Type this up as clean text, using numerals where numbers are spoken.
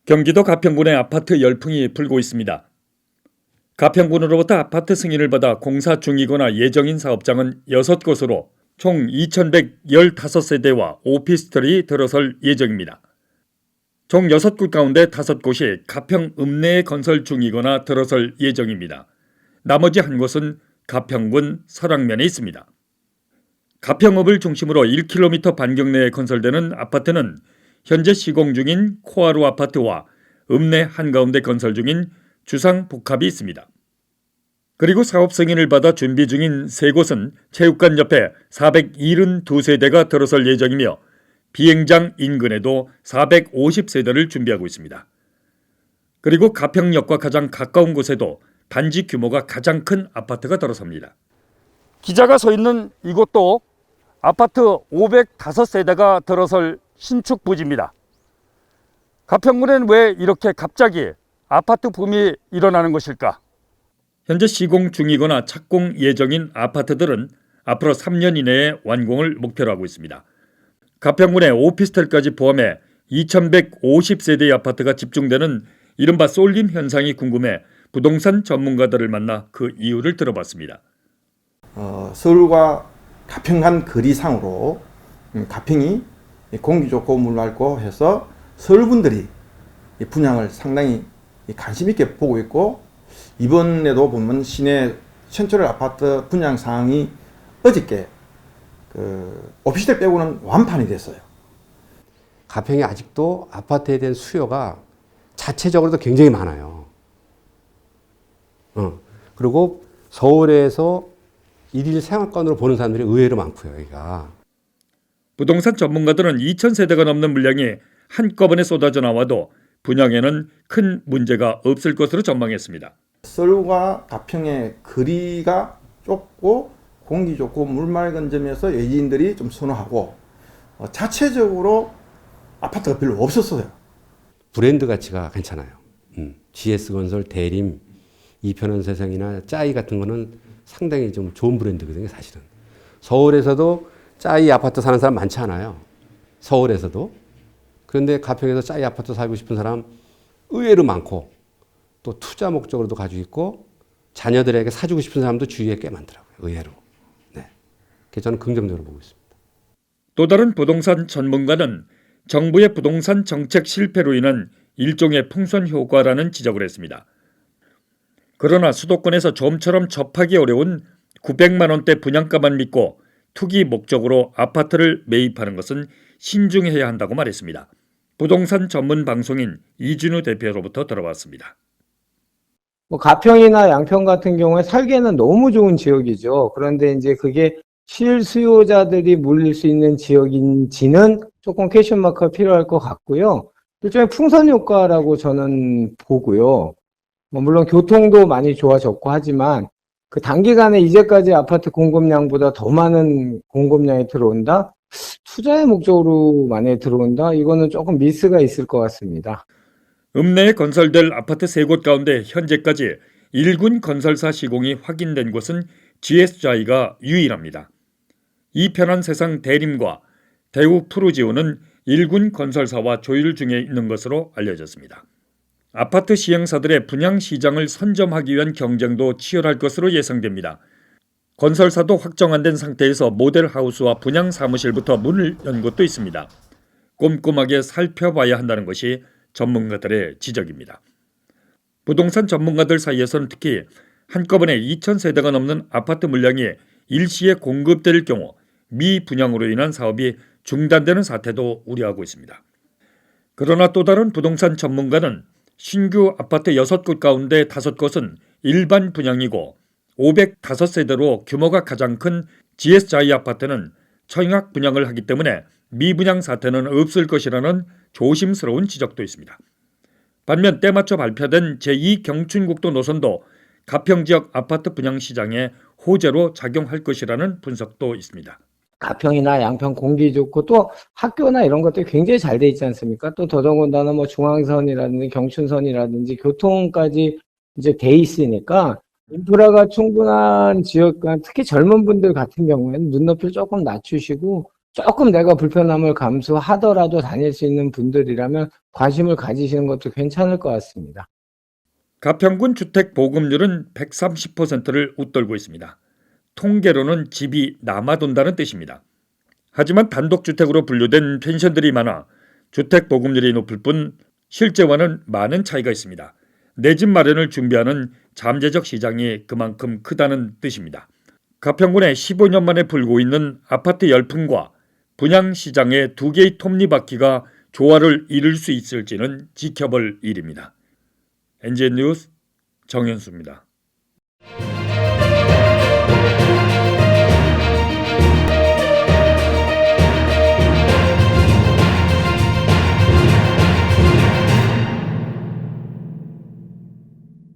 경기도 가평군의 아파트 열풍이 불고 있습니다. 가평군으로부터 아파트 승인을 받아 공사 중이거나 예정인 사업장은 6곳으로 총 2,115세대와 오피스텔이 들어설 예정입니다. 총 6곳 가운데 5곳이 가평 읍내에 건설 중이거나 들어설 예정입니다. 나머지 한 곳은 가평군 설악면에 있습니다. 가평읍을 중심으로 1km 반경 내에 건설되는 아파트는 현재 시공 중인 코아루 아파트와 읍내 한가운데 건설 중인 주상복합이 있습니다. 그리고 사업 승인을 받아 준비 중인 3곳은 체육관 옆에 472세대가 들어설 예정이며 비행장 인근에도 450세대를 준비하고 있습니다. 그리고 가평역과 가장 가까운 곳에도 단지 규모가 가장 큰 아파트가 들어섭니다. 기자가 서 있는 이곳도 아파트 505세대가 들어설 신축 부지입니다. 가평군엔 왜 이렇게 갑자기 아파트 붐이 일어나는 것일까? 현재 시공 중이거나 착공 예정인 아파트들은 앞으로 3년 이내에 완공을 목표로 하고 있습니다. 가평군의 오피스텔까지 포함해 2,150세대의 아파트가 집중되는 이른바 쏠림 현상이 궁금해 부동산 전문가들을 만나 그 이유를 들어봤습니다. 서울과 가평 간 거리상으로 가평이 공기 좋고 물 맑고 해서 서울 분들이 분양을 상당히 관심 있게 보고 있고, 이번에도 보면 시내 센트럴 아파트 분양 사항이 어저께 오피스텔 빼고는 완판이 됐어요. 가평이 아직도 아파트에 대한 수요가 자체적으로도 굉장히 많아요. 그리고 서울에서 일일 생활권으로 보는 사람들이 의외로 많고요, 여기가. 부동산 전문가들은 2,000세대가 넘는 물량이 한꺼번에 쏟아져 나와도 분양에는 큰 문제가 없을 것으로 전망했습니다. 서울과 가평의 거리가 좁고 공기 좋고 물 맑은 점에서 외지인들이 좀 선호하고, 자체적으로 아파트가 별로 없었어요. 브랜드 가치가 괜찮아요. GS건설, 대림, 이편한세상이나 짜이 같은 거는 상당히 좀 좋은 브랜드거든요, 사실은. 서울에서도 짜이 아파트 사는 사람 많지 않아요. 서울에서도. 그런데 가평에서 짜이 아파트 살고 싶은 사람 의외로 많고, 또 투자 목적으로도 가지고 있고, 자녀들에게 사주고 싶은 사람도 주위에 꽤 많더라고요, 의외로. 네. 그래서 저는 긍정적으로 보고 있습니다. 또 다른 부동산 전문가는 정부의 부동산 정책 실패로 인한 일종의 풍선 효과라는 지적을 했습니다. 그러나 수도권에서 좀처럼 접하기 어려운 900만 원대 분양가만 믿고 투기 목적으로 아파트를 매입하는 것은 신중해야 한다고 말했습니다. 부동산 전문 방송인 이준우 대표로부터 들어봤습니다. 가평이나 양평 같은 경우에 살기에는 너무 좋은 지역이죠. 그런데 이제 그게 실수요자들이 몰릴 수 있는 지역인지는 조금 퀘션 마크가 필요할 것 같고요. 일종의 풍선 효과라고 저는 보고요. 물론 교통도 많이 좋아졌고 하지만 그 단기간에 이제까지 아파트 공급량보다 더 많은 공급량이 들어온다? 투자의 목적으로 만약에 들어온다? 이거는 조금 미스가 있을 것 같습니다. 읍내에 건설될 아파트 3곳 가운데 현재까지 1군 건설사 시공이 확인된 곳은 GS자이가 유일합니다. 이편한세상 대림과 대우 푸르지오는 1군 건설사와 조율 중에 있는 것으로 알려졌습니다. 아파트 시행사들의 분양 시장을 선점하기 위한 경쟁도 치열할 것으로 예상됩니다. 건설사도 확정 안 된 상태에서 모델하우스와 분양 사무실부터 문을 연 곳도 있습니다. 꼼꼼하게 살펴봐야 한다는 것이 전문가들의 지적입니다. 부동산 전문가들 사이에서는 특히 한꺼번에 2,000세대가 넘는 아파트 물량이 일시에 공급될 경우 미분양으로 인한 사업이 중단되는 사태도 우려하고 있습니다. 그러나 또 다른 부동산 전문가는 신규 아파트 6곳 가운데 5곳은 일반 분양이고 505세대로 규모가 가장 큰 GS자이 아파트는 청약 분양을 하기 때문에 미분양 사태는 없을 것이라는 조심스러운 지적도 있습니다. 반면 때맞춰 발표된 제2경춘국도 노선도 가평 지역 아파트 분양 시장에 호재로 작용할 것이라는 분석도 있습니다. 가평이나 양평 공기 좋고 또 학교나 이런 것들이 굉장히 잘 돼 있지 않습니까? 또 더더군다나 중앙선이라든지 경춘선이라든지 교통까지 이제 돼 있으니까 인프라가 충분한 지역, 특히 젊은 분들 같은 경우에는 눈높이를 조금 낮추시고 조금 내가 불편함을 감수하더라도 다닐 수 있는 분들이라면 관심을 가지시는 것도 괜찮을 것 같습니다. 가평군 주택 보급률은 130%를 웃돌고 있습니다. 통계로는 집이 남아돈다는 뜻입니다. 하지만 단독주택으로 분류된 펜션들이 많아 주택 보급률이 높을 뿐 실제와는 많은 차이가 있습니다. 내 집 마련을 준비하는 잠재적 시장이 그만큼 크다는 뜻입니다. 가평군에 15년 만에 불고 있는 아파트 열풍과 분양시장의 두 개의 톱니바퀴가 조화를 이룰 수 있을지는 지켜볼 일입니다. NGN 뉴스 정현수입니다.